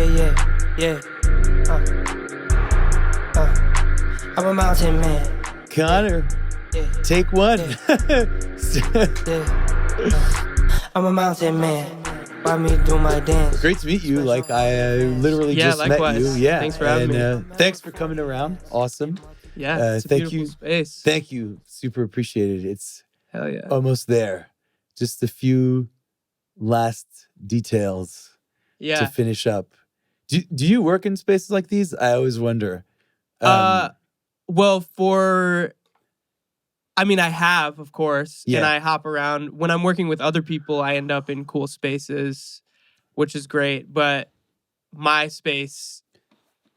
yeah. I'm a mountain man. Connor, take one. I'm a mountain man. Why me do my dance? Great to meet you. Like, I literally just likewise. met you. Yeah. Thanks for having me. Thanks for coming around. Awesome. Yeah, it's a beautiful space. Thank you. Super appreciated. It's Hell yeah. almost there. Just a few last details to finish up. Do you work in spaces like these? I always wonder. Well, I have, of course, and I hop around. When I'm working with other people, I end up in cool spaces, which is great. But my space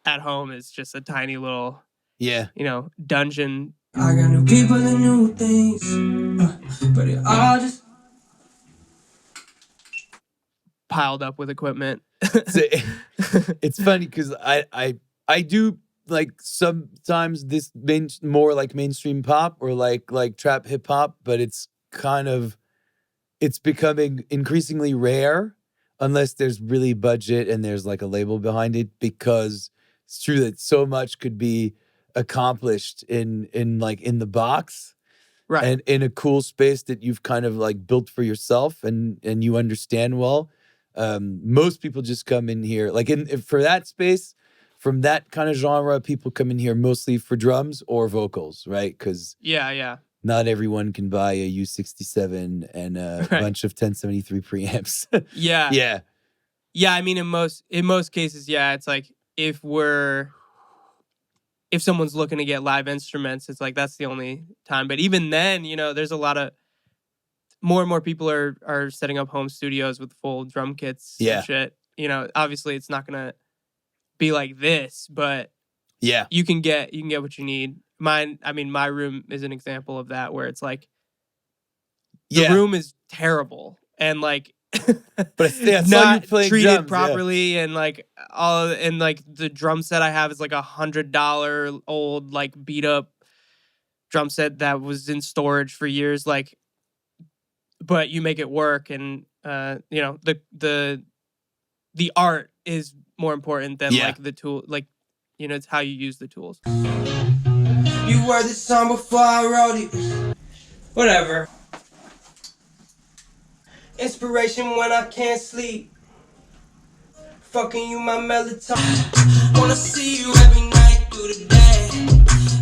at home is just a tiny little, dungeon. I got new people and new things, but it all just piled up with equipment. It's funny because I do like sometimes this more like mainstream pop or like trap hip hop, but it's becoming increasingly rare unless there's really budget and there's like a label behind it, because it's true that so much could be accomplished in the box, right? And in a cool space that you've kind of like built for yourself and you understand well. Most people just come in here like for that space. From that kind of genre, people come in here mostly for drums or vocals, right? Because not everyone can buy a U67 and a bunch of 1073 preamps. Yeah. I mean, in most cases, it's like if someone's looking to get live instruments, it's like that's the only time. But even then, there's a lot of more and more people are setting up home studios with full drum kits and shit. Obviously, it's not gonna be like this, but you can get what you need. My room is an example of that, where it's like the room is terrible and like but it's not treated drums, properly, and like the drum set I have is like $100 old like beat up drum set that was in storage for years, like, but you make it work, and the art is more important than like the tool, like, it's how you use the tools. You were this song before I wrote it. Whatever. Inspiration when I can't sleep. Fucking you my melatonin. Wanna see you every night through the day.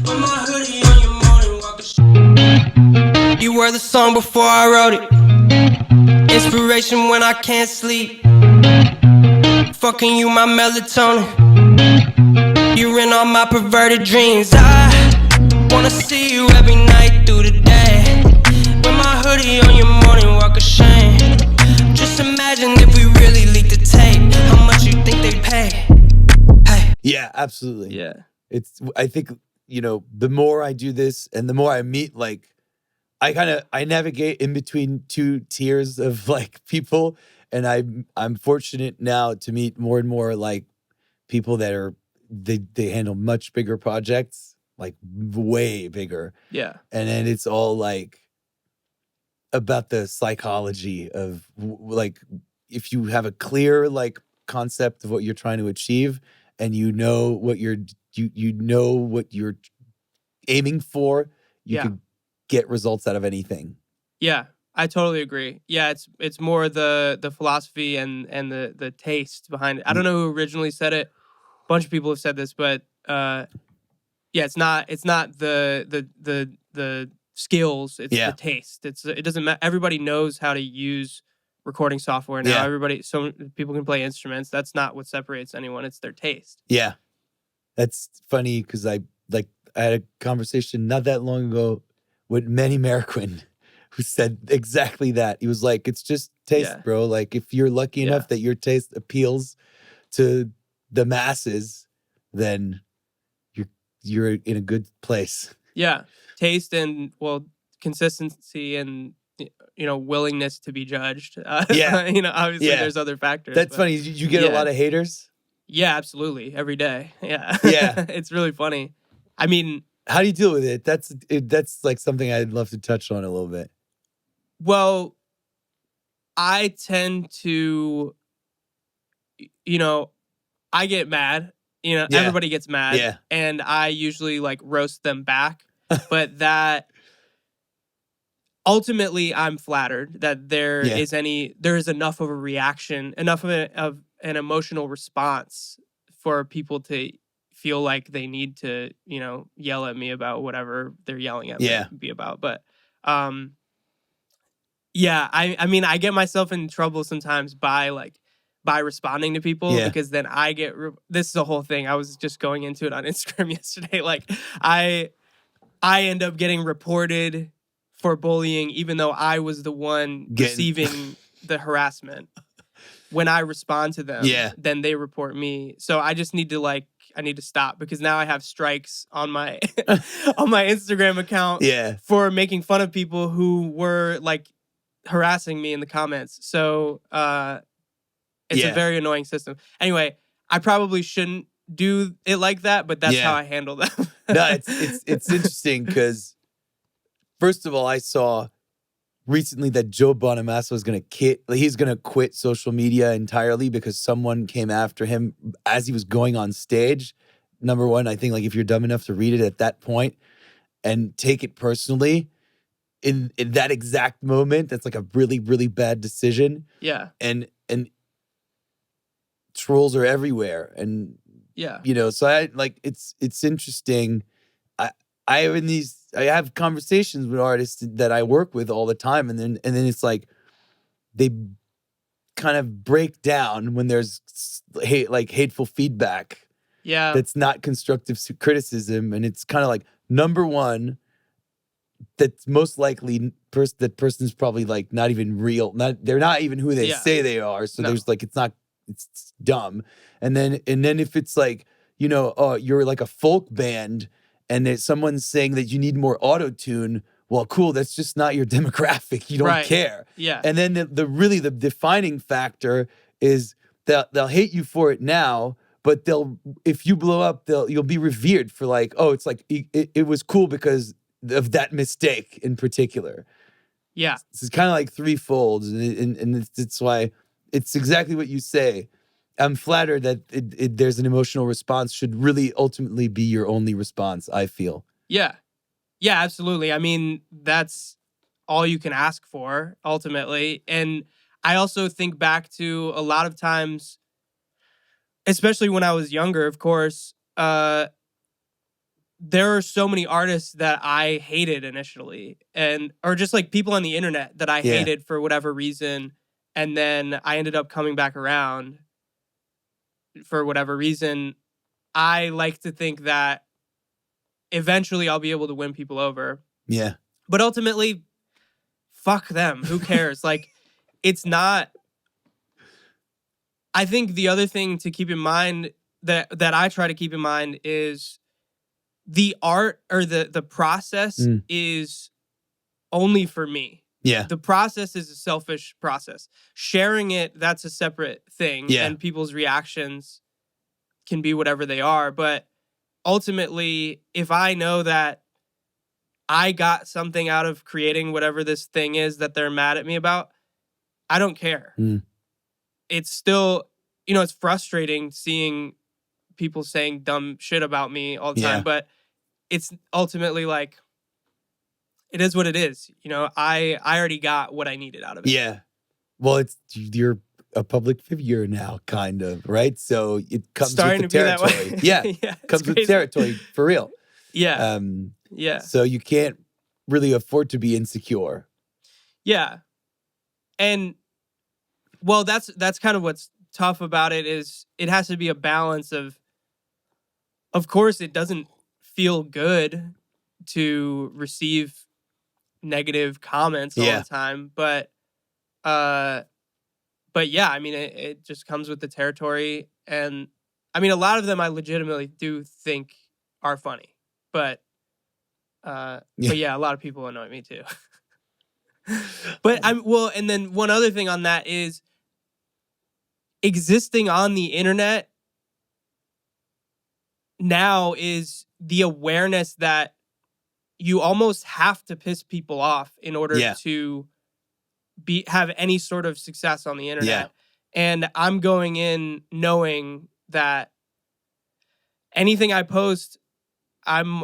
With my hoodie on your morning walk. You were the song before I wrote it. Inspiration when I can't sleep. Fucking you my melatonin. You're in all my perverted dreams. I wanna see you every night through the day. With my hoodie on your morning walk of shame. Just imagine if we really leaked the tape, how much you think they'd pay? Hey. Yeah, absolutely. Yeah. I think, the more I do this and the more I meet, like, I navigate in between two tiers of like people, and I'm fortunate now to meet more and more like people that are they handle much bigger projects, like way bigger. Yeah. And then it's all like about the psychology of like, if you have a clear like concept of what you're trying to achieve, and you know what you're aiming for, you can get results out of anything. Yeah, I totally agree. Yeah, it's more the philosophy and the taste behind it. I don't know who originally said it. A bunch of people have said this, but it's not the skills, it's the taste. It doesn't matter. Everybody knows how to use recording software now. So people can play instruments. That's not what separates anyone. It's their taste. Yeah. That's funny because I had a conversation not that long ago with Manny Marroquin, who said exactly that. He was like, it's just taste, bro. Like, if you're lucky enough that your taste appeals to the masses, then you're in a good place. Yeah. Taste and, consistency and, willingness to be judged. Obviously there's other factors. That's funny. You get a lot of haters? Yeah, absolutely. Every day. Yeah. Yeah. It's really funny. I mean, how do you deal with it? That's like something I'd love to touch on a little bit. Well, I tend to, I get mad. You know, Yeah. everybody gets mad. Yeah. And I usually like roast them back. But that ultimately I'm flattered that there is enough of a reaction, enough of an emotional response for people to feel like they need to, you know, yell at me about whatever they're yelling at me about. But I mean, I get myself in trouble sometimes by responding to people because then I get this is a whole thing. I was just going into it on Instagram yesterday. Like I end up getting reported for bullying even though I was the one receiving the harassment. When I respond to them, then they report me. So I just need to I need to stop because now I have strikes on my on my Instagram account for making fun of people who were like harassing me in the comments. So it's a very annoying system. Anyway, I probably shouldn't do it like that, but that's how I handle them. No, it's interesting because first of all, I saw recently that Joe Bonamassa was he's gonna quit social media entirely because someone came after him as he was going on stage. Number one, I think like if you're dumb enough to read it at that point and take it personally in that exact moment, that's like a really, really bad decision. Yeah. And trolls are everywhere. And you know, so I like it's interesting. I have conversations with artists that I work with all the time, and then it's like they kind of break down when there's hateful feedback. Yeah. That's not constructive criticism, and it's kind of like number one, that's most likely that person's probably like not even real. They're not even who they say they are. So there's like it's dumb. And then if it's like, you know, oh, you're like a folk band and there's someone saying that you need more auto-tune, well, cool, that's just not your demographic. You don't care. Yeah. And then the defining factor is that they'll hate you for it now, but if you blow up, you'll be revered for like, oh, it's like it was cool because of that mistake in particular. Yeah. It's kind of like threefold, and it's why it's exactly what you say. I'm flattered that there's an emotional response should really ultimately be your only response, I feel. Yeah. Yeah, absolutely. I mean, that's all you can ask for, ultimately. And I also think back to a lot of times, especially when I was younger, of course, there are so many artists that I hated initially, or just like people on the internet that I hated for whatever reason. And then I ended up coming back around for whatever reason. I like to think that eventually I'll be able to win people over. Yeah. But ultimately, fuck them. Who cares? Like, it's not... I think the other thing to keep in mind that I try to keep in mind is the art or the process is only for me. Yeah. The process is a selfish process. Sharing it, that's a separate thing. Yeah. And people's reactions can be whatever they are. But ultimately, if I know that I got something out of creating whatever this thing is that they're mad at me about, I don't care. It's still, you know, it's frustrating seeing people saying dumb shit about me all the time, but it's ultimately like, it is what it is. You know, I already got what I needed out of it. Yeah. Well, you're a public figure now, kind of, right? So it comes starting with the territory. To be that way. Yeah. Comes with territory, for real. Yeah. So you can't really afford to be insecure. Yeah. And well, that's kind of what's tough about it is it has to be a balance of course, it doesn't feel good to receive negative comments all the time, but yeah, I mean, it just comes with the territory. And I mean, a lot of them I legitimately do think are funny, but yeah, a lot of people annoy me too. But and then one other thing on that is existing on the internet now is the awareness that you almost have to piss people off in order to have any sort of success on the internet. And I'm going in knowing that anything I post, I'm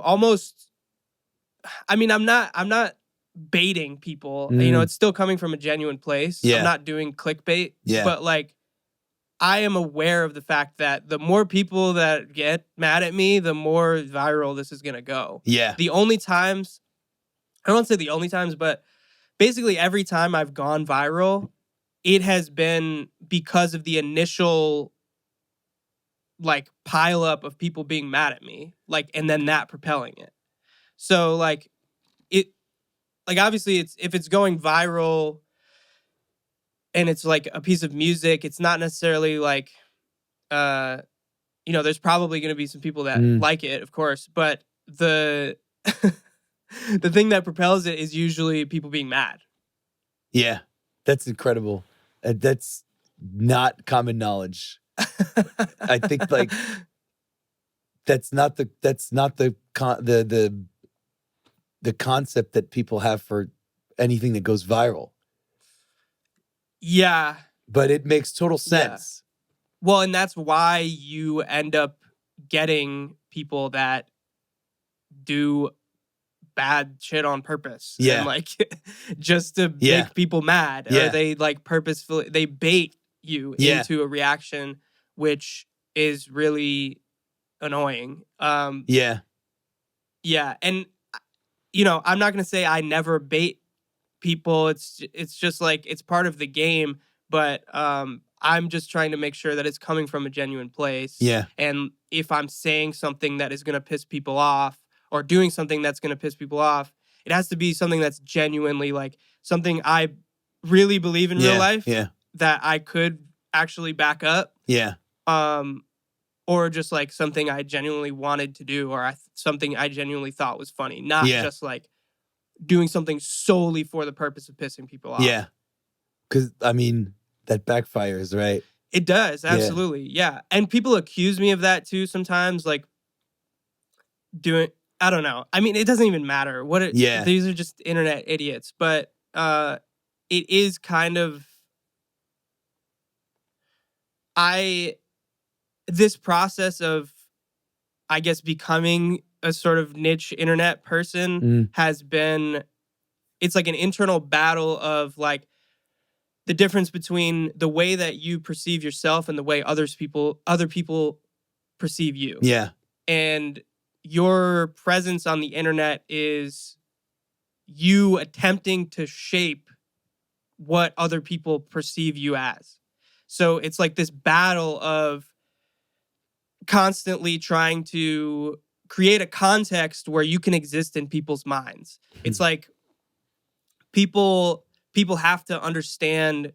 not baiting people. You know, it's still coming from a genuine place. Yeah. I'm not doing clickbait. Yeah. But like, I am aware of the fact that the more people that get mad at me, the more viral this is going to go. Yeah. The only times, I don't want to say the only times, but basically every time I've gone viral, it has been because of the initial like pile up of people being mad at me, like, and then that propelling it. So like it, like obviously it's, if it's going viral and it's like a piece of music, it's not necessarily like, you know, there's probably going to be some people that like it, of course, but the the thing that propels it is usually people being mad. Yeah. That's incredible. That's not common knowledge. I think like that's not the concept that people have for anything that goes viral. Yeah. But it makes total sense. Yeah. Well, and that's why you end up getting people that do bad shit on purpose. Yeah. And like just to make people mad. Yeah. Or they like purposefully, they bait you into a reaction, which is really annoying. Yeah. Yeah. And, you know, I'm not going to say I never bait people. It's just like, it's part of the game. But I'm just trying to make sure that it's coming from a genuine place. Yeah. And if I'm saying something that is going to piss people off or doing something that's going to piss people off, it has to be something that's genuinely like something I really believe in real life that I could actually back up. Yeah. Or just like something I genuinely wanted to do, or something I genuinely thought was funny, not just like doing something solely for the purpose of pissing people off. Yeah. Because, I mean, that backfires, right? It does, absolutely, yeah. And people accuse me of that too sometimes, like doing, I don't know. I mean, it doesn't even matter. These are just internet idiots. But it is kind of, this process of, I guess, becoming a sort of niche internet person has been, it's like an internal battle of like the difference between the way that you perceive yourself and the way other people perceive you. Yeah. And your presence on the internet is you attempting to shape what other people perceive you as. So it's like this battle of constantly trying to create a context where you can exist in people's minds. It's like people have to understand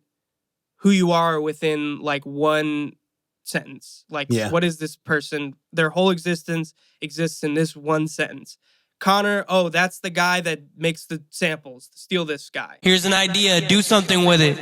who you are within like one sentence. Like, what is this person? Their whole existence exists in this one sentence. Connor, oh, that's the guy that makes the samples. Steal this guy. Here's an idea. Do something with it.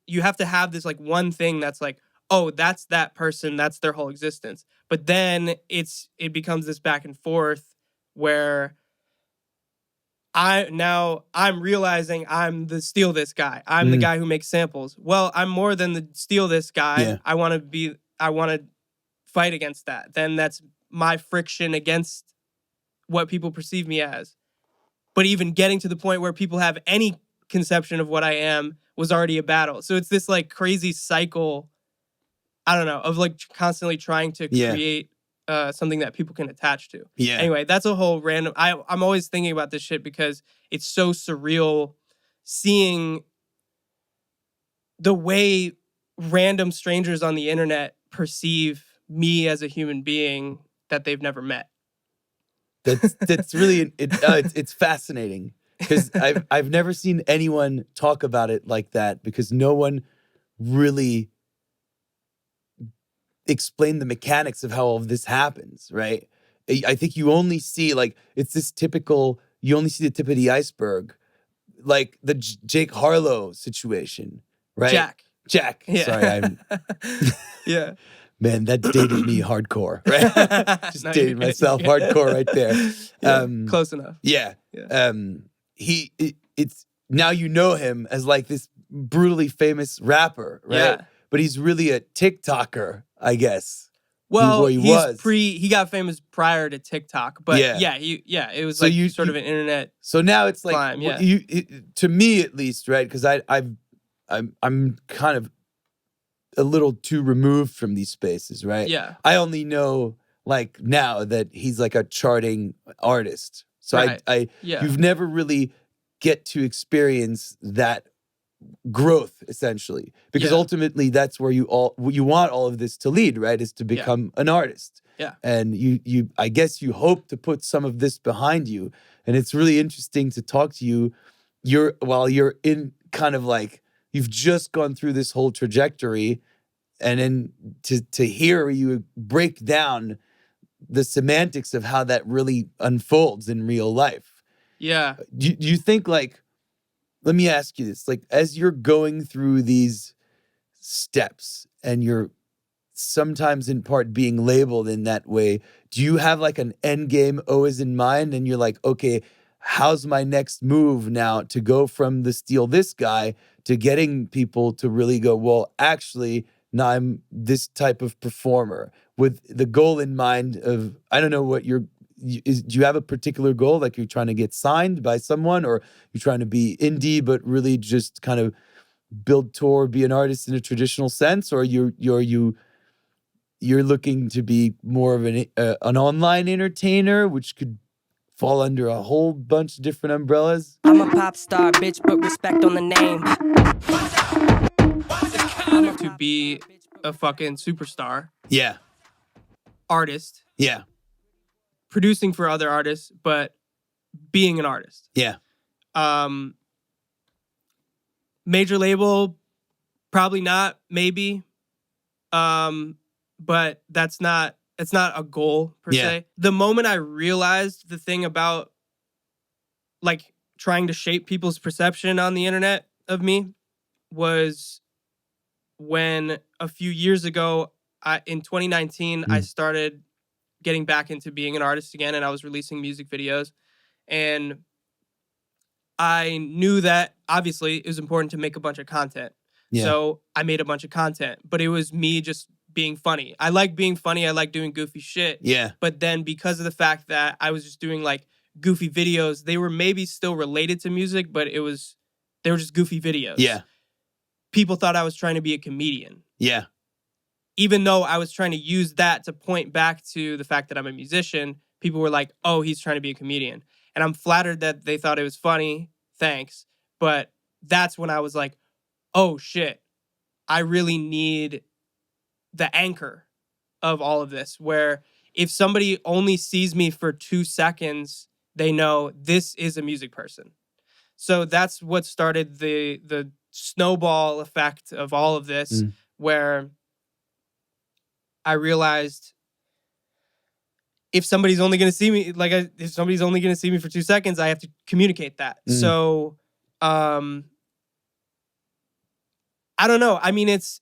You have to have this like one thing that's like, oh, that's that person, that's their whole existence. But then it becomes this back and forth where I'm realizing I'm the steal this guy. I'm the guy who makes samples. Well, I'm more than the steal this guy. Yeah. I want to fight against that. Then that's my friction against what people perceive me as. But even getting to the point where people have any conception of what I am was already a battle. So it's this like crazy cycle, I don't know, of like constantly trying to create something that people can attach to. Yeah. Anyway, that's a whole random, I'm always thinking about this shit because it's so surreal seeing the way random strangers on the internet perceive me as a human being that they've never met. That's really, it's fascinating. Because I've never seen anyone talk about it like that, because no one really explained the mechanics of how all of this happens, right? I think you only see like, it's this typical, you only see the tip of the iceberg. like the Jake Harlow situation, right? Jack. Yeah. Sorry, I'm. Yeah. Man, that dated me hardcore, right? Just No, dated myself hardcore right there. Yeah, close enough. Yeah. Yeah. It's now you know him as like this brutally famous rapper, right? Yeah. But he's really a TikToker, I guess. Well, he was. he got famous prior to TikTok, but it was So like sort of an internet. So now it's like climb, yeah. To me at least, right? Because I'm kind of a little too removed from these spaces, right? Yeah. I only know like now that he's like a charting artist. So Right. you've never really get to experience that growth essentially, because ultimately that's where you want all of this to lead, right? Is to become an artist. Yeah. And you I guess you hope to put some of this behind you. And it's really interesting to talk to you. While you're in kind of like you've just gone through this whole trajectory, and then to hear you break down the semantics of how that really unfolds in real life. Yeah. Do you think, like, let me ask you this, like, as you're going through these steps and you're sometimes in part being labeled in that way, do you have like an end game always in mind? And you're like, okay, how's my next move now to go from the steal this guy to getting people to really go, well, actually, now I'm this type of performer with the goal in mind of, I don't know what do you have a particular goal? Like you're trying to get signed by someone, or you're trying to be indie, but really just kind of build tour, be an artist in a traditional sense? Or you're looking to be more of an online entertainer, which could fall under a whole bunch of different umbrellas? I'm a pop star, bitch, but respect on the name. To be a fucking superstar. Yeah. Artist. Yeah. Producing for other artists, but being an artist. Yeah. Major label, probably not, maybe. But it's not a goal per se. The moment I realized the thing about like trying to shape people's perception on the internet of me was when a few years ago, in 2019, I started getting back into being an artist again, and I was releasing music videos. And I knew that obviously it was important to make a bunch of content. Yeah. So I made a bunch of content, but it was me just being funny. I like being funny. I like doing goofy shit. Yeah. But then because of the fact that I was just doing like goofy videos, they were maybe still related to music, but they were just goofy videos. Yeah. People thought I was trying to be a comedian. Yeah. Even though I was trying to use that to point back to the fact that I'm a musician, people were like, oh, he's trying to be a comedian. And I'm flattered that they thought it was funny. Thanks. But that's when I was like, oh, shit. I really need the anchor of all of this, where if somebody only sees me for 2 seconds, they know this is a music person. So that's what started the snowball effect of all of this, where I realized if somebody's only going to see me, if somebody's only going to see me for 2 seconds, I have to communicate that. So, I don't know. I mean, it's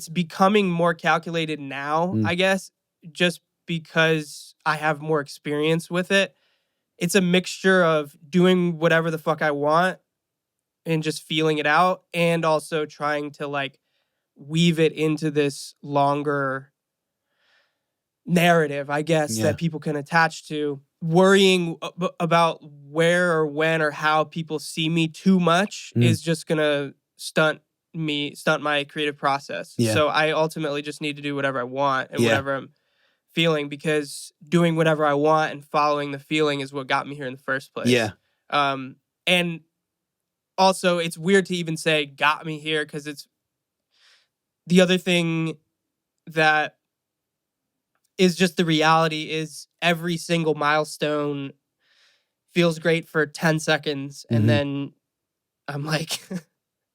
becoming more calculated now, I guess, just because I have more experience with it. It's a mixture of doing whatever the fuck I want and just feeling it out, and also trying to like weave it into this longer narrative, I guess, that people can attach to. Worrying about where or when or how people see me too much is just gonna stunt my creative process. So I ultimately just need to do whatever I want and whatever I'm feeling, because doing whatever I want and following the feeling is what got me here in the first place. And also it's weird to even say got me here, because it's the other thing that is just the reality is every single milestone feels great for 10 seconds. And then I'm like,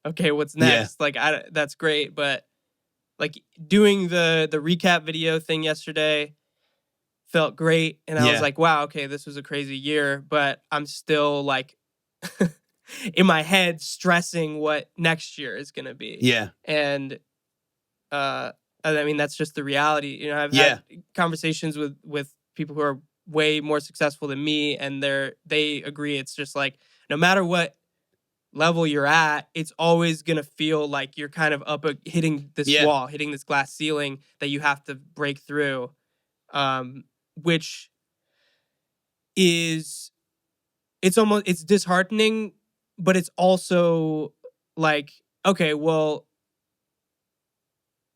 okay, what's next? Like, that's great. But like doing the recap video thing yesterday felt great. And I was like, wow, okay, this was a crazy year, but I'm still like, in my head stressing what next year is going to be. Yeah. And I mean, that's just the reality. You know, I've had conversations with people who are way more successful than me, and they agree. It's just like, no matter what level you're at, it's always going to feel like you're kind of up hitting this wall, hitting this glass ceiling that you have to break through, which is, it's disheartening, but it's also like, okay, well,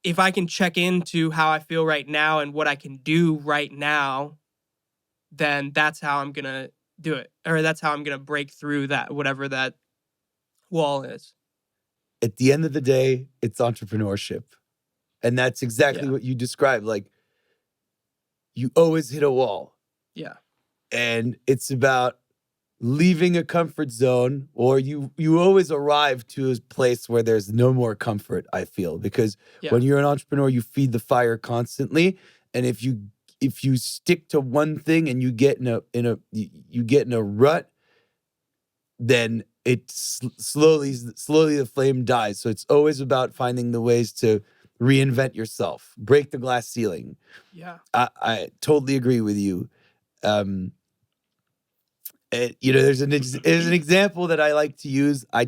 if I can check into how I feel right now and what I can do right now, then that's how I'm going to do it. Or that's how I'm going to break through that, whatever that wall is. At the end of the day, it's entrepreneurship. And that's exactly what you described. Like, you always hit a wall. Yeah. And it's about leaving a comfort zone, or you always arrive to a place where there's no more comfort, I feel. Because when you're an entrepreneur, you feed the fire constantly. And if you stick to one thing and you get in a rut, then it slowly the flame dies. So it's always about finding the ways to reinvent yourself, break the glass ceiling. Yeah. I totally agree with you. You know, there's an example that I like to use. I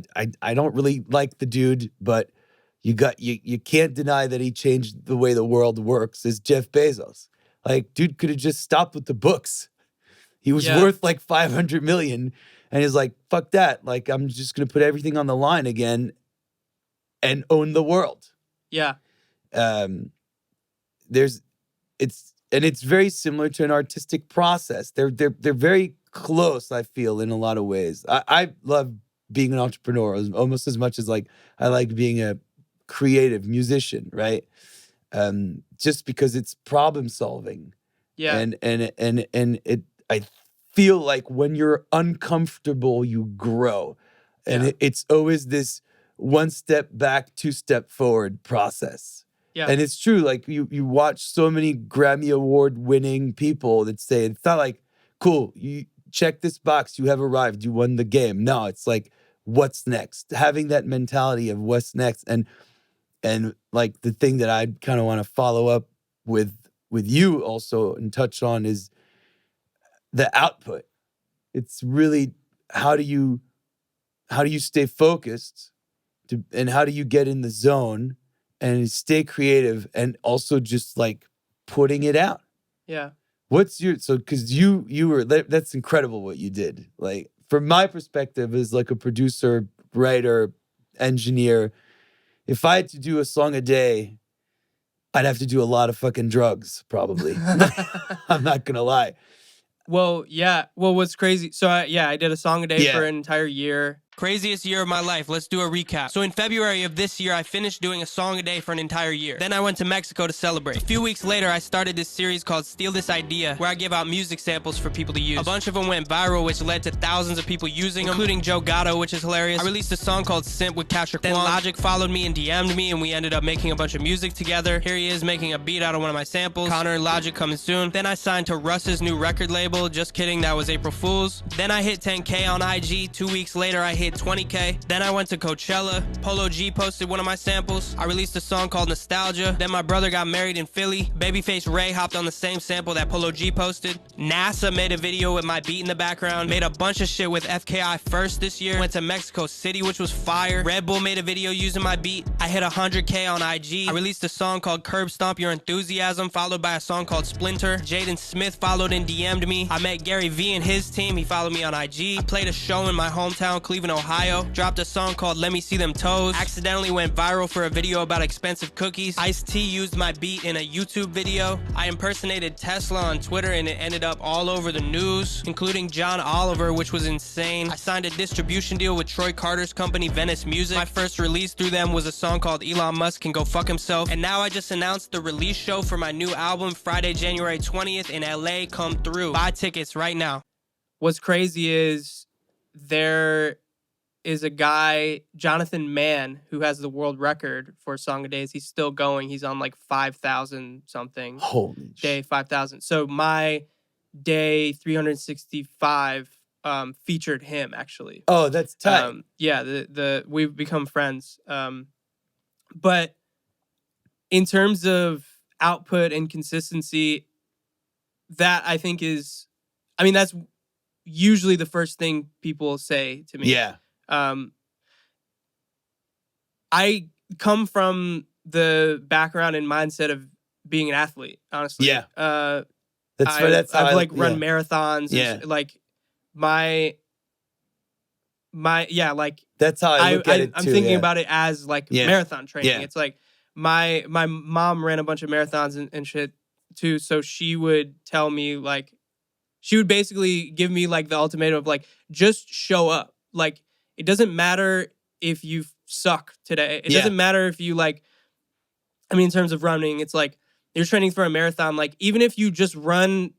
don't really like the dude, but you can't deny that he changed the way the world works. Is Jeff Bezos. Like, dude could have just stopped with the books. He was worth like 500 million, and he's like, fuck that. Like, I'm just gonna put everything on the line again and own the world. Yeah. It's very similar to an artistic process. They're very close, I feel, in a lot of ways. I love being an entrepreneur almost as much as like I like being a creative musician, right? Just because it's problem solving. Yeah. And I feel like when you're uncomfortable, you grow. And it's always this one step back, two step forward process. Yeah. And it's true, like you watch so many Grammy Award winning people that say, it's not like, cool, you check this box, you have arrived, you won the game. No, it's like, what's next? Having that mentality of what's next. And like the thing that I kind of want to follow up with you also and touch on is the output. It's really, how do you stay focused and how do you get in the zone and stay creative and also just like putting it out? Yeah. Because you were, that's incredible what you did. Like, from my perspective as like a producer, writer, engineer, if I had to do a song a day, I'd have to do a lot of fucking drugs, probably. I'm not gonna lie. Well, yeah. Well, what's crazy? So, I did a song a day for an entire year. Craziest year of my life. Let's do a recap. So in February of this year, I finished doing a song a day for an entire year. Then I went to Mexico to celebrate. A few weeks later, I started this series called Steal This Idea, where I give out music samples for people to use. A bunch of them went viral, which led to thousands of people using them, including Joe Gatto, which is hilarious. I released a song called Simp with Casher. Then Logic followed me and DM'd me, and we ended up making a bunch of music together. Here he is making a beat out of one of my samples. Connor and Logic coming soon. Then I signed to Russ's new record label. Just kidding, that was April Fool's. Then I hit 10K on IG. 2 weeks later, I hit 20K. Then I went to Coachella. Polo G posted one of my samples. I released a song called Nostalgia. Then my brother got married in Philly. Babyface Ray hopped on the same sample that Polo G posted. NASA made a video with my beat in the background. Made a bunch of shit with FKI first this year. Went to Mexico City, which was fire. Red Bull made a video using my beat. I hit 100K on IG. I released a song called Curb Stomp Your Enthusiasm, followed by a song called Splinter. Jaden Smith followed and DM'd me. I met Gary Vee and his team. He followed me on IG. I played a show in my hometown, Cleveland, Ohio. Dropped a song called Let Me See Them Toes. Accidentally went viral for a video about expensive cookies. Ice-T used my beat in a YouTube video. I impersonated Tesla on Twitter and it ended up all over the news, including John Oliver, which was insane. I signed a distribution deal with Troy Carter's company, Venice Music. My first release through them was a song called Elon Musk Can Go Fuck Himself. And now I just announced the release show for my new album, Friday, January 20th in LA. Come through. Buy tickets right now. What's crazy is there is a guy, Jonathan Mann, who has the world record for Song of Days. He's still going. He's on like 5,000 something. Holy day 5,000. So my day 365 featured him actually. Oh, that's tight. Yeah, we've become friends. But in terms of output and consistency, that I think is, I mean, that's usually the first thing people say to me. Yeah. I come from the background and mindset of being an athlete, honestly. Yeah. I've like run marathons. Yeah. And like my like that's how I look at it too. I'm thinking about it as like marathon training. Yeah. It's like my mom ran a bunch of marathons and shit too. So she would tell me, like, she would basically give me like the ultimatum of like, just show up. Like, it doesn't matter if you suck today. It doesn't matter if you like, I mean, in terms of running, it's like you're training for a marathon. Like, even if you just run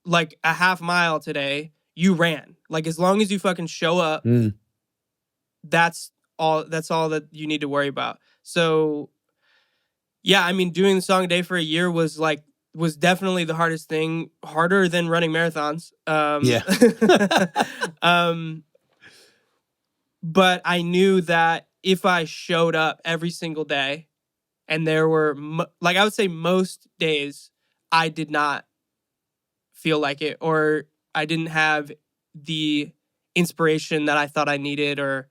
like a half mile today, you ran. Like, as long as you fucking show up, that's all that you need to worry about. So yeah, I mean, doing the song a day for a year was definitely the hardest thing, harder than running marathons. But I knew that if I showed up every single day, and there were, like, I would say most days, I did not feel like it, or I didn't have the inspiration that I thought I needed, or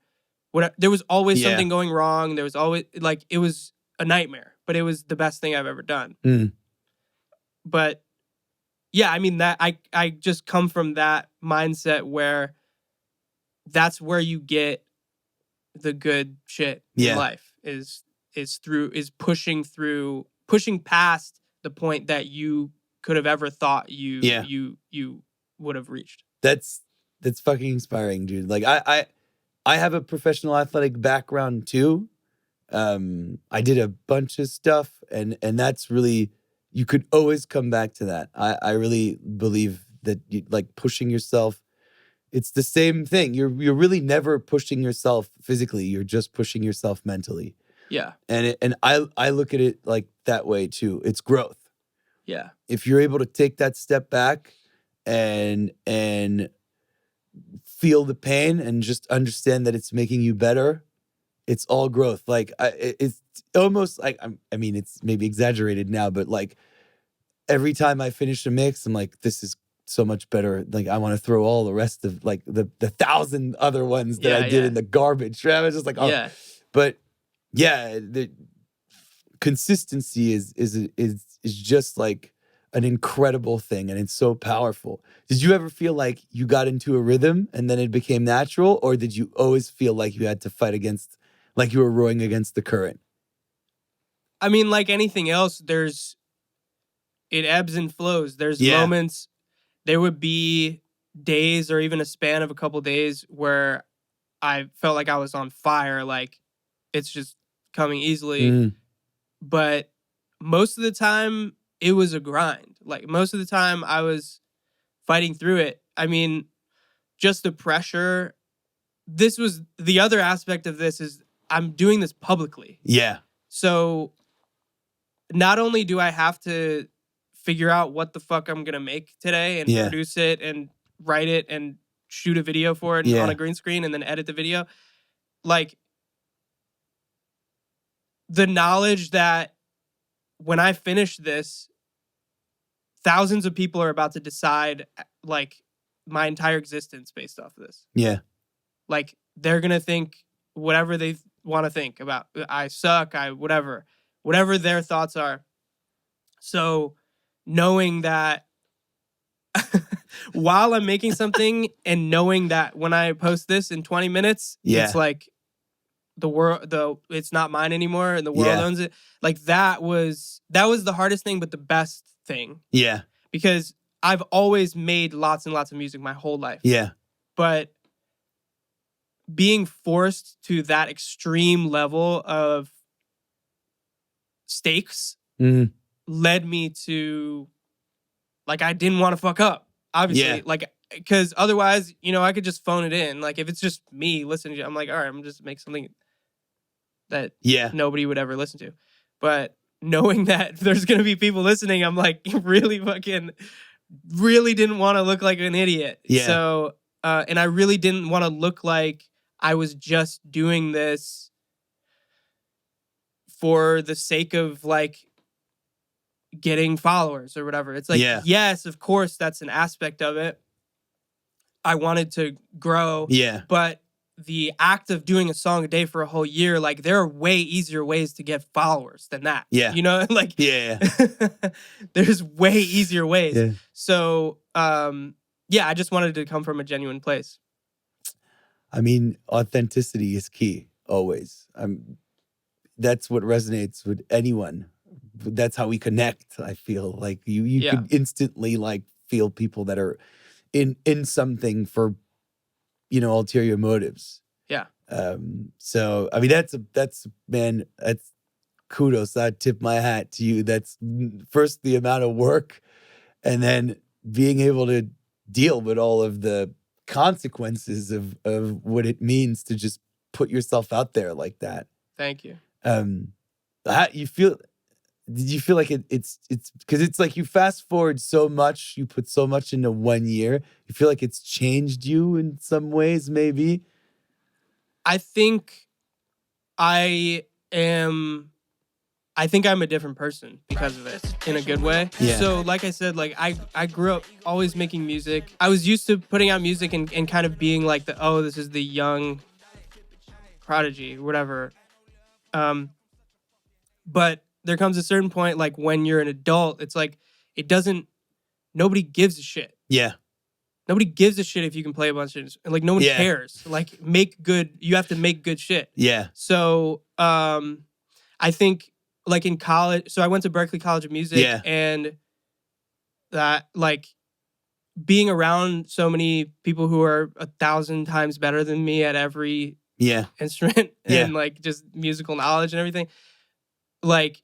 what. There was always something going wrong. There was always, like, it was a nightmare, but it was the best thing I've ever done. But yeah, I mean, that I just come from that mindset where that's where you get the good shit in life is pushing past the point that you could have ever thought you would have reached. That's fucking inspiring, dude. Like, I have a professional athletic background too. I did a bunch of stuff, and that's really, you could always come back to that. I really believe that like pushing yourself, it's the same thing. You're really never pushing yourself physically. You're just pushing yourself mentally. Yeah. And I look at it like that way too. It's growth. Yeah. If you're able to take that step back and feel the pain and just understand that it's making you better, it's all growth. Like, it's almost like, I mean, it's maybe exaggerated now, but like every time I finish a mix, I'm like, this is so much better. Like, I want to throw all the rest of like the 1,000 other ones that I did in the garbage. I was just like, oh. Yeah. But yeah, the consistency is just like an incredible thing, and it's so powerful. Did you ever feel like you got into a rhythm and then it became natural, or did you always feel like you had to fight against, like you were rowing against the current? I mean, like anything else, it ebbs and flows. There's moments, there would be days or even a span of a couple days where I felt like I was on fire, like it's just coming easily. But most of the time, it was a grind. Like, most of the time, I was fighting through it. I mean, just the pressure. This was the other aspect of this, is I'm doing this publicly. Yeah. So not only do I have to figure out what the fuck I'm going to make today and produce it and write it and shoot a video for it on a green screen and then edit the video, like, the knowledge that when I finish this, thousands of people are about to decide, like, my entire existence based off of this. Yeah. Like, they're going to think whatever they want to think about. I suck, whatever their thoughts are. So knowing that while I'm making something and knowing that when I post this in 20 minutes, it's like the world, it's not mine anymore and the world owns it. Like, that was the hardest thing, but the best thing. Yeah. Because I've always made lots and lots of music my whole life. Yeah. But being forced to that extreme level of stakes led me to, like, I didn't want to fuck up, obviously. Like, because otherwise, I could just phone it in. Like, if it's just me listening to it, I'm like, all right, I'm just make something that nobody would ever listen to. But knowing that there's going to be people listening, I'm like, really didn't want to look like an idiot. Yeah. So And I really didn't want to look like I was just doing this for the sake of like getting followers or whatever. It's like, yes, of course, that's an aspect of it. I wanted to grow, but the act of doing a song a day for a whole year, like there are way easier ways to get followers than that. You know, like there's way easier ways. So, I just wanted to come from a genuine place. I mean, authenticity is key always. That's what resonates with anyone. That's how we connect. I feel like you can instantly like feel people that are in something for, you know, ulterior motives. Yeah. So I mean, that's kudos. I tip my hat to you. That's first the amount of work, and then being able to deal with all of the consequences of what it means to just put yourself out there like that. Thank you. How you feel? Did you feel like it's because it's like you fast forward so much, you put so much into 1 year. You feel like it's changed you in some ways, maybe? I think I'm a different person because of it, in a good way. Yeah. So like I said, like I grew up always making music. I was used to putting out music and kind of being like this is the young prodigy, whatever. But there comes a certain point, like when you're an adult, it's like nobody gives a shit. Yeah. Nobody gives a shit if you can play a bunch of, like no one cares. Like you have to make good shit. Yeah. So I think like in college, so I went to Berklee College of Music, and that like being around so many people who are 1,000 times better than me at every instrument and like just musical knowledge and everything, like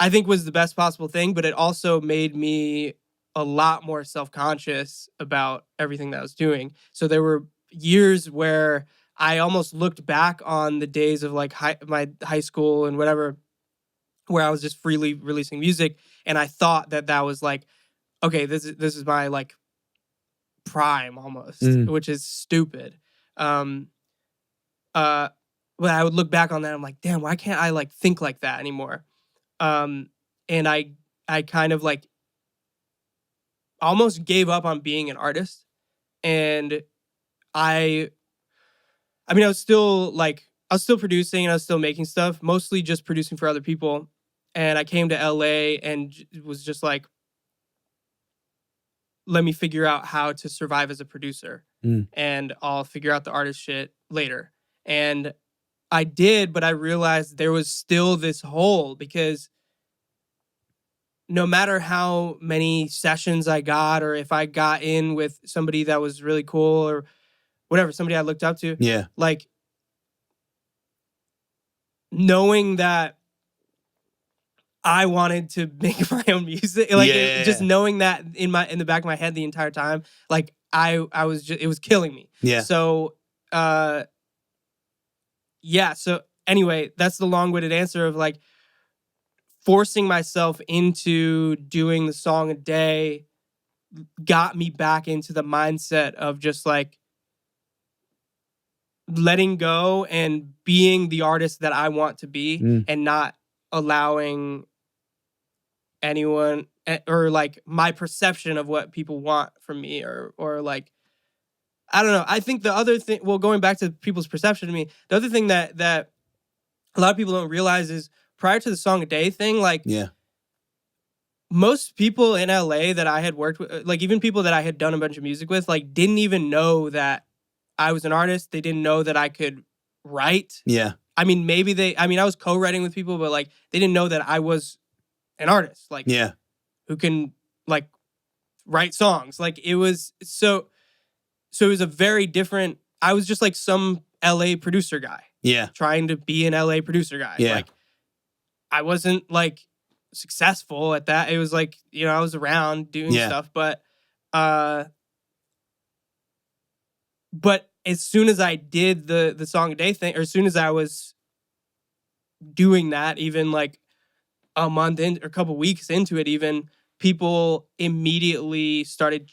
I think was the best possible thing, but it also made me a lot more self-conscious about everything that I was doing. So there were years where I almost looked back on the days of like my high school and whatever, where I was just freely releasing music, and I thought that was like, okay, this is my like prime almost, which is stupid. But I would look back on that, I'm like, damn, why can't I like think like that anymore? And I kind of like almost gave up on being an artist, and I was still producing and I was still making stuff, mostly just producing for other people. And I came to LA and was just like, let me figure out how to survive as a producer, and I'll figure out the artist shit later. And I did, but I realized there was still this hole, because no matter how many sessions I got, or if I got in with somebody that was really cool or whatever, somebody I looked up to, like knowing that I wanted to make my own music, like just knowing that in the back of my head the entire time, like I was just, it was killing me. So so anyway, that's the long-winded answer of like forcing myself into doing the song a day got me back into the mindset of just like letting go and being the artist that I want to be, and not allowing anyone or like my perception of what people want from me or like, I don't know. I think the other thing, well, going back to people's perception of me, the other thing that a lot of people don't realize is prior to the song a day thing, like most people in LA that I had worked with, like even people that I had done a bunch of music with, like didn't even know that I was an artist. They didn't know that I could write. I mean, I was co-writing with people, but like they didn't know that I was an artist, like who can like write songs. Like it was so it was a very different, I was just like some LA producer guy. Trying to be an LA producer guy. Like I wasn't like successful at that. It was like, you know, I was around doing stuff, but as soon as I did the song a day thing, or as soon as I was doing that, even like a month in or a couple weeks into it, even people immediately started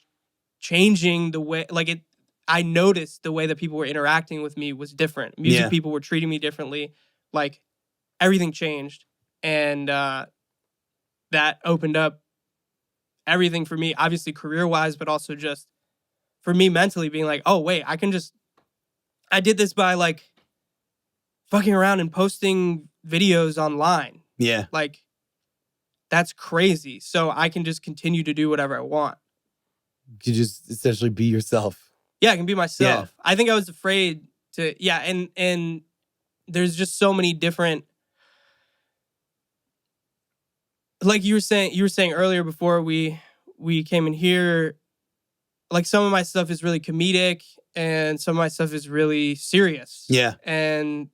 changing the way, like I noticed the way that people were interacting with me was different. Music people were treating me differently. Like, everything changed. And that opened up everything for me, obviously career-wise, but also just for me mentally being like, oh, wait, I did this by, like, fucking around and posting videos online. Yeah. Like, that's crazy. So I can just continue to do whatever I want. You just essentially be yourself. Yeah, I can be myself. Yeah. I think I was afraid to, and there's just so many different, like you were saying earlier before we came in here, like some of my stuff is really comedic and some of my stuff is really serious. Yeah. And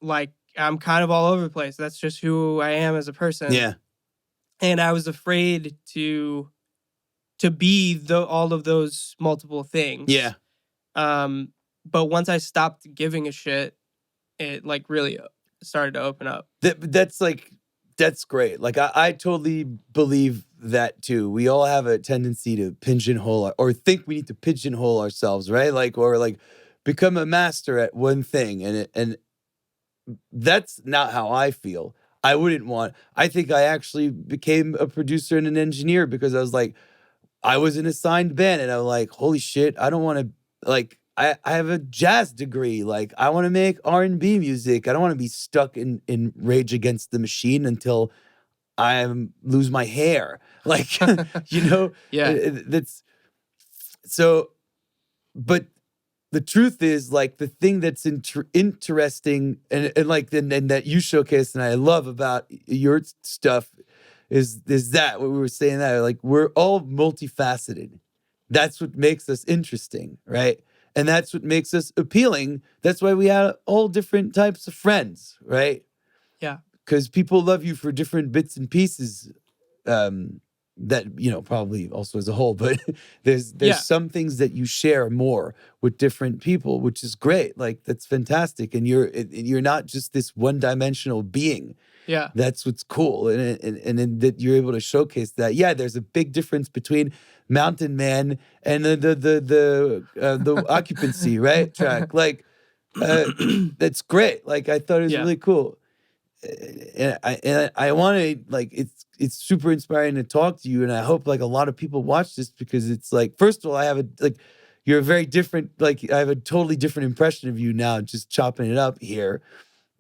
like, I'm kind of all over the place. That's just who I am as a person. Yeah. And I was afraid to be all of those multiple things. Yeah. But once I stopped giving a shit, it like really started to open up. That's great. Like I totally believe that too. We all have a tendency to pigeonhole or think we need to pigeonhole ourselves, right? Like, or like become a master at one thing. And that's not how I feel. I think I actually became a producer and an engineer because I was like, I was in a signed band and I'm like, holy shit, I don't want to, like, I have a jazz degree. Like, I want to make R&B music. I don't want to be stuck in Rage Against the Machine until I lose my hair. Like, you know? Yeah. That's so, but the truth is, like, the thing that's interesting and that you showcase and I love about your stuff is that what we were saying, that like we're all multifaceted. That's what makes us interesting, right? And that's what makes us appealing. That's why we have all different types of friends, right? Yeah. Because people love you for different bits and pieces. That, you know, probably also as a whole, but there's some things that you share more with different people, which is great. Like, that's fantastic. And you're not just this one-dimensional being. Yeah. That's what's cool. And that you're able to showcase that. Yeah, there's a big difference between Mountain Man and the Occupancy, right? Track. Like, that's great. Like, I thought it was really cool. And I want to, like, it's super inspiring to talk to you, and I hope like a lot of people watch this because it's like, first of all, you're a very different, like, I have a totally different impression of you now, just chopping it up here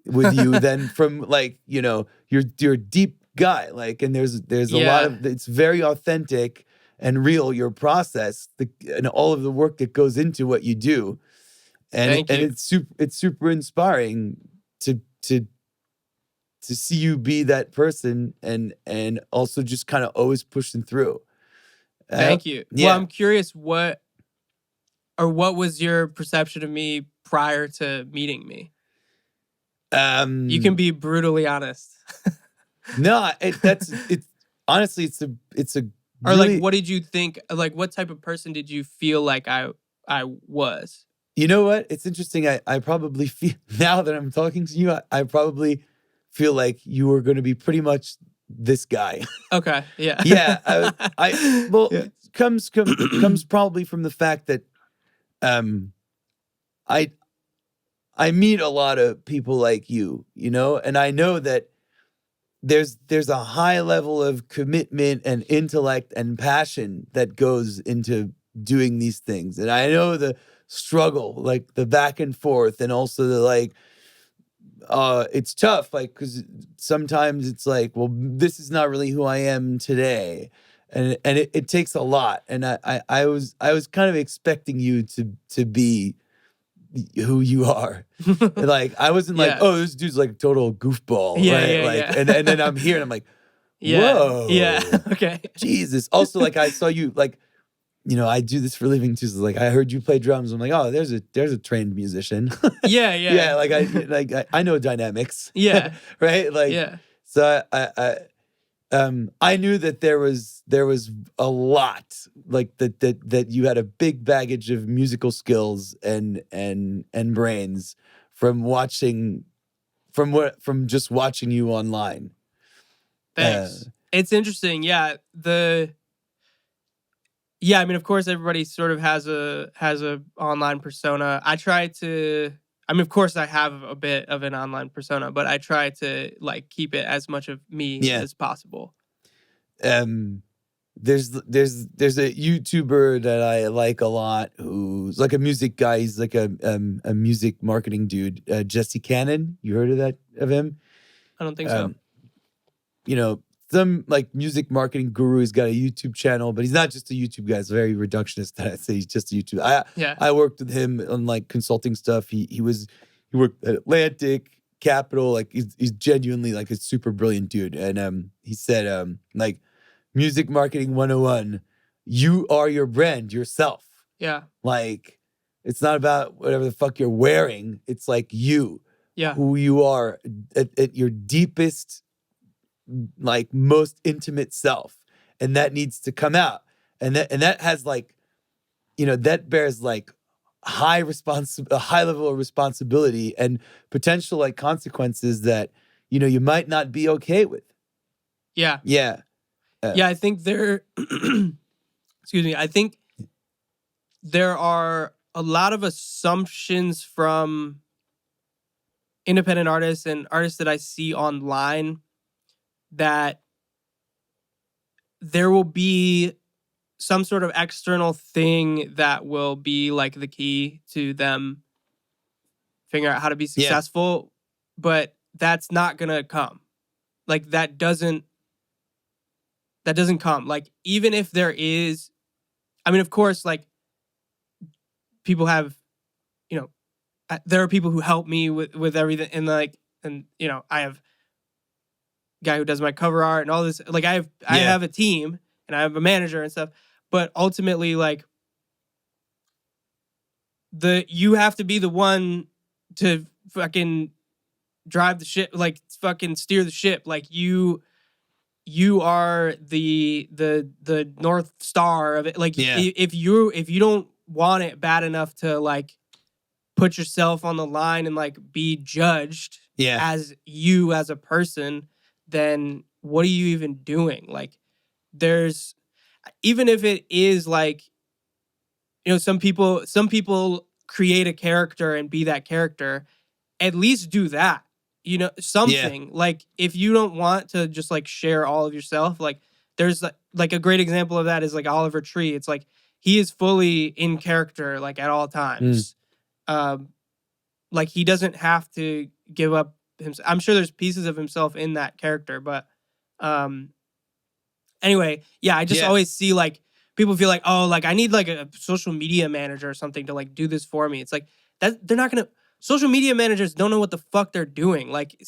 with you than from, like, you know, you're a deep guy, like, and there's a lot of, it's very authentic and real, your process, and all of the work that goes into what you do, and it's super inspiring to see you be that person and also just kind of always pushing through. Thank you. Yeah. Well, I'm curious what was your perception of me prior to meeting me? You can be brutally honest. No, honestly, it's a or really, like, what did you think? Like, what type of person did you feel like I was? You know what? It's interesting. I probably feel, now that I'm talking to you, I probably feel like you were going to be pretty much this guy. Okay. Yeah. Yeah. It comes probably from the fact that I meet a lot of people like you know, and I know that there's a high level of commitment and intellect and passion that goes into doing these things. And I know the struggle, like the back and forth, and also the, like, it's tough, like, because sometimes it's like, well, this is not really who I am today, and it takes a lot. And I was kind of expecting you to be who you are. Like, I wasn't like, oh, this dude's like a total goofball, right? Like, and then I'm here and I'm like, whoa, okay, Jesus. Also, like, I saw you, like, you know, I do this for a living too. So, like, I heard you play drums. I'm like, oh, there's a trained musician. Yeah. Like, I know dynamics. Yeah. Right. Like, yeah. So I knew that there was a lot, like, that you had a big baggage of musical skills and brains from just watching you online. Thanks. It's interesting. Yeah. Yeah, I mean, of course, everybody sort of has a online persona. I try to. I mean, of course, I have a bit of an online persona, but I try to like keep it as much of me as possible. There's a YouTuber that I like a lot who's like a music guy. He's like a music marketing dude, Jesse Cannon. You heard of him? I don't think so. You know, some like music marketing guru. He's got a YouTube channel, but he's not just a YouTube guy. It's very reductionist that I say he's just a YouTube. I worked with him on like consulting stuff. He worked at Atlantic Capital. Like he's genuinely like a super brilliant dude. And he said like music marketing 101, you are your brand yourself. Yeah. Like it's not about whatever the fuck you're wearing. It's like you. Yeah. Who you are at your deepest, like most intimate self, and that needs to come out, and that has like, that bears like a high level of responsibility and potential like consequences that you might not be okay with. Yeah. Yeah. I think there. Excuse me. I think there are a lot of assumptions from independent artists and artists that I see online that there will be some sort of external thing that will be like the key to them figuring out how to be successful, but that's not gonna come. Like that doesn't come. Like even if there is, I mean, of course, like people have, there are people who help me with everything, and like, and I have guy who does my cover art and all this. Like I have a team and I have a manager and stuff. But ultimately, like you have to be the one to fucking drive the ship, like fucking steer the ship. Like you are the North Star of it. Like if you don't want it bad enough to like put yourself on the line and like be judged as you as a person, then what are you even doing? Like there's, even if it is like, some people create a character and be that character, at least do that, something. Like if you don't want to just like share all of yourself, like there's like a great example of that is like Oliver Tree. It's like he is fully in character like at all times. Like he doesn't have to give up himself. I'm sure there's pieces of himself in that character, but anyway, I just always see like people feel like, oh, like I need like a social media manager or something to like do this for me. It's like that they're not gonna. Social media managers don't know what the fuck they're doing. Like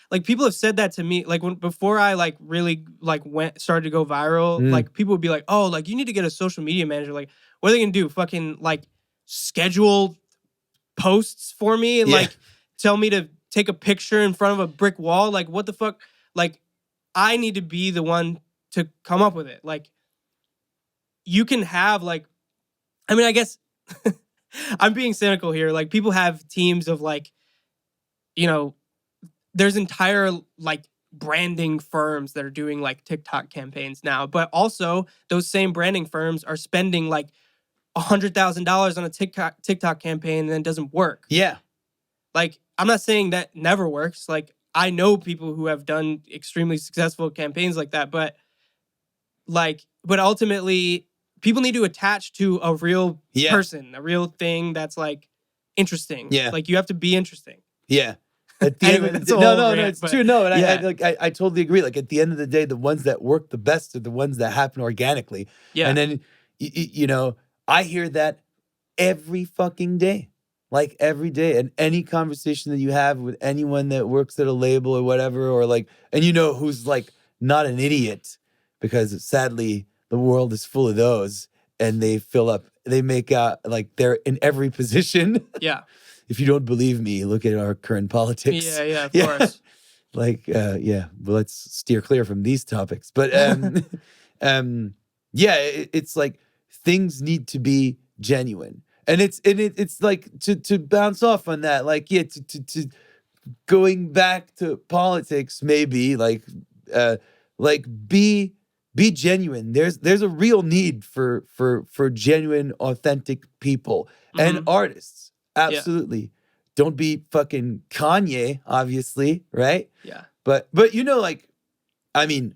like people have said that to me. Like before I like really like started to go viral, like people would be like, oh, like you need to get a social media manager. Like what are they gonna do? Fucking like schedule posts for me and like tell me to take a picture in front of a brick wall? Like what the fuck? Like I need to be the one to come up with it. Like you can have like, I mean, I guess I'm being cynical here. Like people have teams of like, there's entire like branding firms that are doing like TikTok campaigns now, but also those same branding firms are spending like $100,000 on a TikTok campaign and then it doesn't work. Yeah. Like I'm not saying that never works. Like I know people who have done extremely successful campaigns like that, but ultimately people need to attach to a real person, a real thing that's like interesting. Yeah. Like you have to be interesting. Yeah. At the end of the day, no, it's true. No, and I totally agree. Like at the end of the day, the ones that work the best are the ones that happen organically. Yeah. And then, I hear that every fucking day. Like every day. And any conversation that you have with anyone that works at a label or whatever, or like, and who's like not an idiot, because sadly the world is full of those, and they make out like they're in every position. Yeah. If you don't believe me, look at our current politics. Yeah, of course. Like, but let's steer clear from these topics. But it's like things need to be genuine. And it's like to bounce off on that, like, to going back to politics, maybe like be be genuine. There's a real need for genuine, authentic people and artists. Absolutely. Don't be fucking Kanye, obviously, right? Yeah. But you know, like, I mean,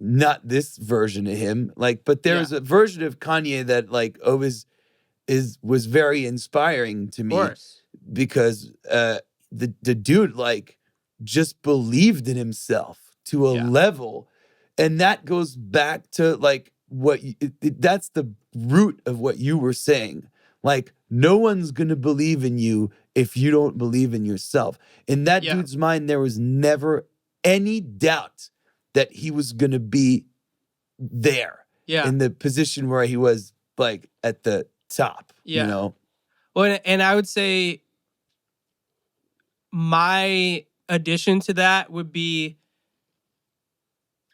not this version of him, like, but there's a version of Kanye that like always was very inspiring to Of me course. because the dude like just believed in himself to a level, and that goes back to like what that's the root of what you were saying. Like, no one's gonna believe in you if you don't believe in yourself. In that dude's mind, there was never any doubt that he was gonna be there in the position where he was, like, at the top, you know? Well, and I would say my addition to that would be,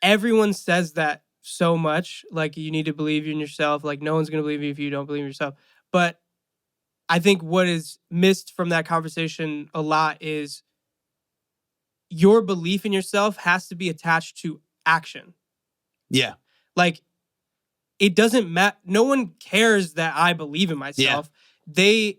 everyone says that so much, like, you need to believe in yourself, like, no one's going to believe you if you don't believe in yourself. But I think what is missed from that conversation a lot is your belief in yourself has to be attached to action. Yeah. Like, it doesn't matter. No one cares that I believe in myself. They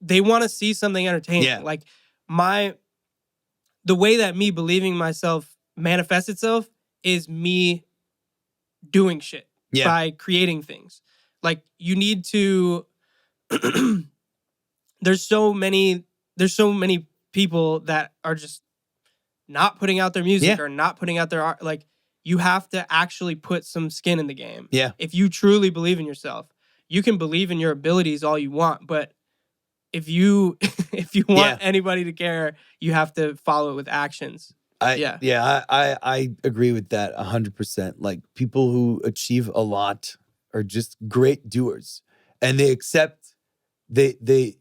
want to see something entertaining. Like, the way that me believing myself manifests itself is me doing shit by creating things. Like, you need to there's so many people that are just not putting out their music or not putting out their art. Like, you have to actually put some skin in the game. Yeah. If you truly believe in yourself, you can believe in your abilities all you want, but if you want anybody to care, you have to follow it with actions. I agree with that 100%. Like, people who achieve a lot are just great doers, and they accept it's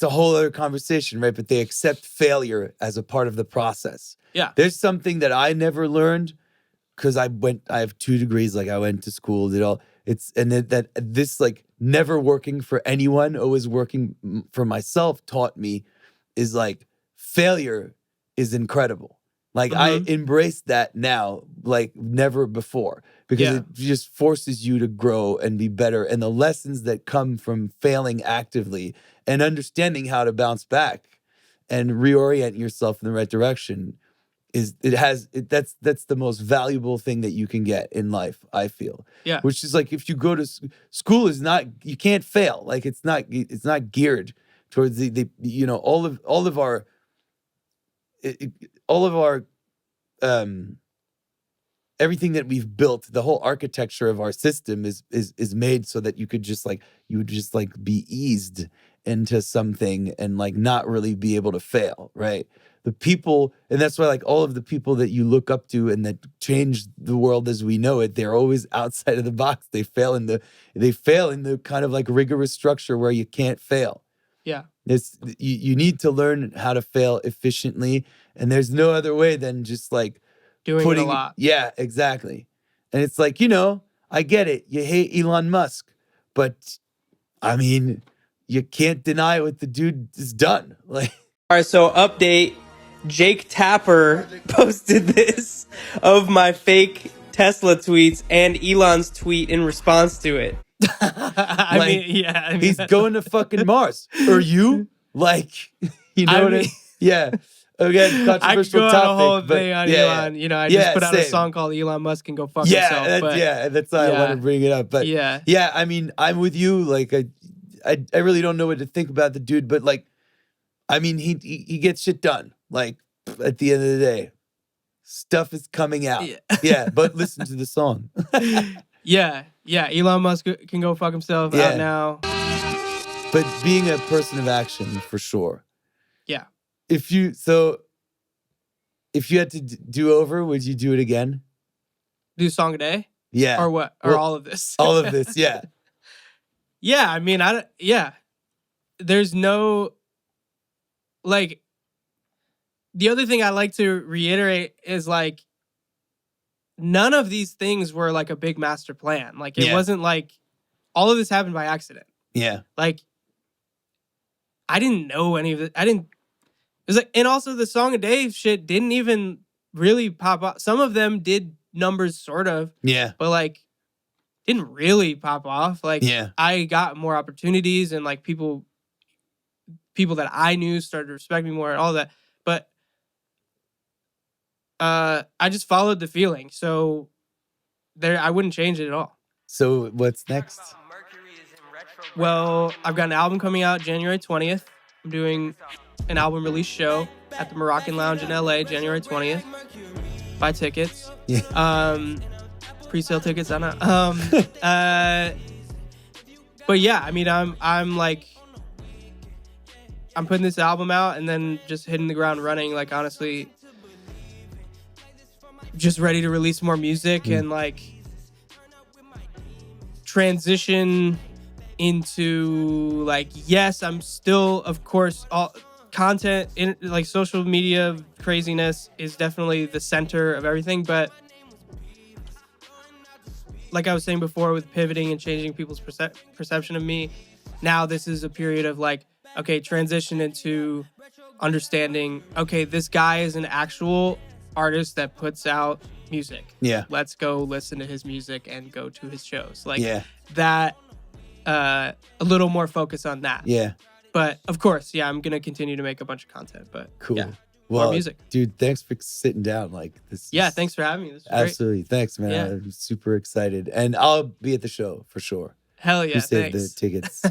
a whole other conversation, right? But they accept failure as a part of the process. Yeah. There's something that I never learned because I have 2 degrees, like I went to school, did all. That this like never working for anyone, always working for myself taught me is like failure is incredible. Like I embrace that now like never before because it just forces you to grow and be better. And the lessons that come from failing actively and understanding how to bounce back and reorient yourself in the right direction that's the most valuable thing that you can get in life, I feel. Yeah. Which is like, if you go to school, you can't fail. Like, it's not geared towards the you know, all of our everything that we've built, the whole architecture of our system is made so that you would just be eased into something and like not really be able to fail, right? The people, and that's why like all of the people that you look up to and that change the world as we know it, they're always outside of the box. They fail in the kind of like rigorous structure where you can't fail. Yeah. You need to learn how to fail efficiently, and there's no other way than just like doing it a lot. Yeah, exactly. And it's like, you know, I get it. You hate Elon Musk, but I mean, you can't deny what the dude has done. Like, all right, so update. Jake Tapper posted this of my fake Tesla tweets and Elon's tweet in response to it. He's going to fucking Mars. Or you? Like, you know what I mean? Yeah. Again, controversial topic. I go on a whole thing on Elon. You know, I just put out a song called Elon Musk Can Go Fuck Himself. That's why I want to bring it up. But yeah, I mean, I'm with you. Like, I really don't know what to think about the dude, but like, I mean, he gets shit done. Like, at the end of the day, stuff is coming out. Yeah, but listen to the song. Yeah, Elon Musk Can Go Fuck Himself out now. But being a person of action, for sure. Yeah. If you had to do over, would you do it again? Do a song a day? Yeah. Or what? Or all of this? All of this, yeah. Yeah, I mean, there's no, like, the other thing I like to reiterate is, like, none of these things were, like, a big master plan. Like, it wasn't, like, all of this happened by accident. Yeah. Like, I didn't know any of it. It was like, and also the song a day shit didn't even really pop off. Some of them did numbers sort of. Yeah. But like didn't really pop off. Like I got more opportunities and like people that I knew started to respect me more and all that. But I just followed the feeling. So I wouldn't change it at all. So what's next? Well, I've got an album coming out January 20th. I'm doing an album release show at the Moroccan Lounge in LA, January 20th. Buy tickets. Yeah. Pre-sale tickets, I don't know. But yeah, I mean, I'm like, I'm putting this album out and then just hitting the ground running. Like, honestly, just ready to release more music and like transition into like, yes, I'm still, of course, all content in like social media craziness is definitely the center of everything. But like I was saying before, with pivoting and changing people's perception of me, now this is a period of like, okay, transition into understanding, okay, this guy is an actual artist that puts out music. Yeah. Let's go listen to his music and go to his shows. Like that, a little more focus on that. Yeah. But of course, yeah, I'm going to continue to make a bunch of content, but cool. Yeah, well, more music. Dude, thanks for sitting down like this. Yeah, thanks for having me. This was absolutely. Great. Thanks, man. Yeah. I'm super excited. And I'll be at the show for sure. Hell yeah, You saved thanks. the tickets.